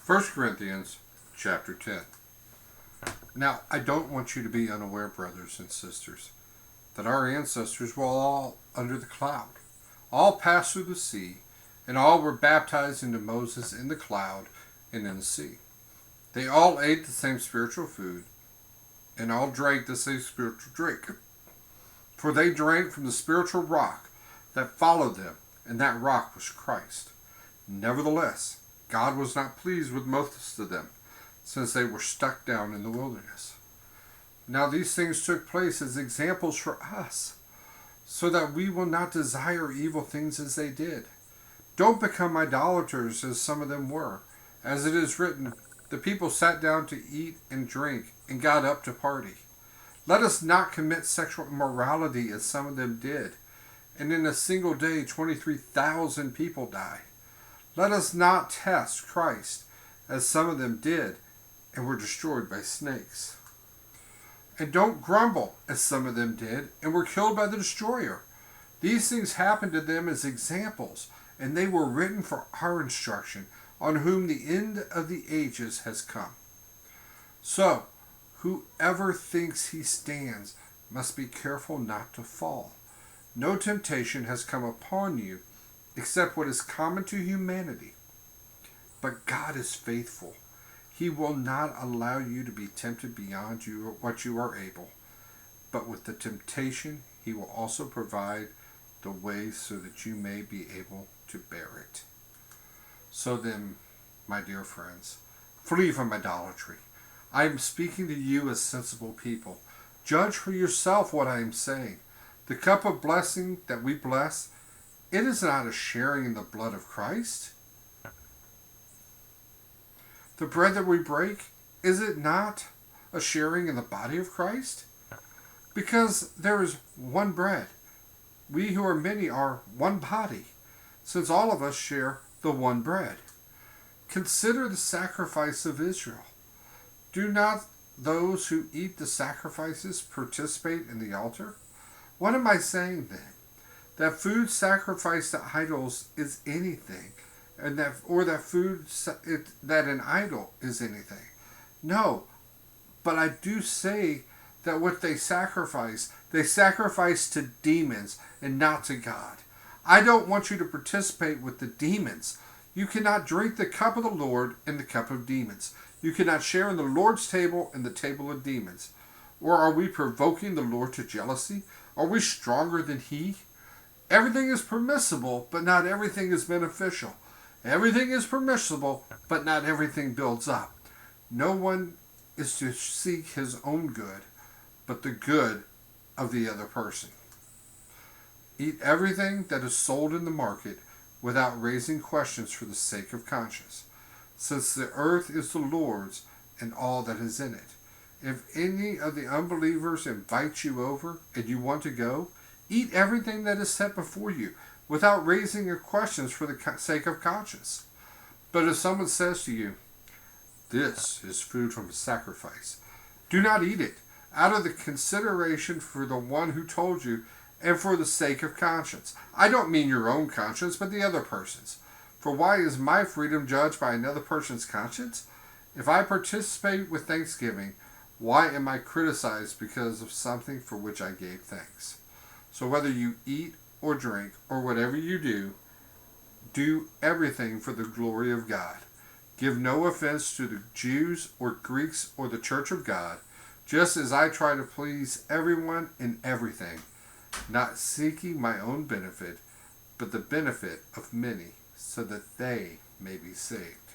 First Corinthians chapter 10. Now, I don't want you to be unaware, brothers and sisters, that our ancestors were all under the cloud, all passed through the sea, and all were baptized into Moses in the cloud and in the sea. They all ate the same spiritual food, and all drank the same spiritual drink. For they drank from the spiritual rock that followed them, and that rock was Christ. Nevertheless, God was not pleased with most of them, since they were stuck down in the wilderness. Now these things took place as examples for us, so that we will not desire evil things as they did. Don't become idolaters as some of them were. As it is written, the people sat down to eat and drink and got up to party. Let us not commit sexual immorality as some of them did, and in a single day 23,000 people died. Let us not test Christ as some of them did and were destroyed by snakes. And don't grumble as some of them did and were killed by the destroyer. These things happened to them as examples, and they were written for our instruction, on whom the end of the ages has come. So, whoever thinks he stands must be careful not to fall. No temptation has come upon you except what is common to humanity. But God is faithful. He will not allow you to be tempted beyond what you are able. But with the temptation, he will also provide the way so that you may be able to bear it. So then, my dear friends, flee from idolatry. I am speaking to you as sensible people. Judge for yourself what I am saying. The cup of blessing that we bless, it is not a sharing in the blood of Christ. The bread that we break, is it not a sharing in the body of Christ? Because there is one bread. We who are many are one body, since all of us share the one bread. Consider the sacrifice of Israel. Do not those who eat the sacrifices participate in the altar? What am I saying then? That food sacrificed to idols is anything, and that an idol is anything. No, but I do say that what they sacrifice to demons and not to God. I don't want you to participate with the demons. You cannot drink the cup of the Lord and the cup of demons. You cannot share in the Lord's table and the table of demons. Or are we provoking the Lord to jealousy? Are we stronger than He? Everything is permissible, but not everything is beneficial. Everything is permissible, but not everything builds up. No one is to seek his own good, but the good of the other person. Eat everything that is sold in the market without raising questions for the sake of conscience, since the earth is the Lord's and all that is in it. If any of the unbelievers invite you over and you want to go, eat everything that is set before you, without raising your questions for the sake of conscience. But if someone says to you, "This is food from a sacrifice," do not eat it, out of the consideration for the one who told you, and for the sake of conscience. I don't mean your own conscience, but the other person's. For why is my freedom judged by another person's conscience? If I participate with thanksgiving, why am I criticized because of something for which I gave thanks? So whether you eat or drink, or whatever you do everything for the glory of God. Give no offense to the Jews or Greeks or the church of God, just as I try to please everyone in everything, not seeking my own benefit, but the benefit of many, so that they may be saved.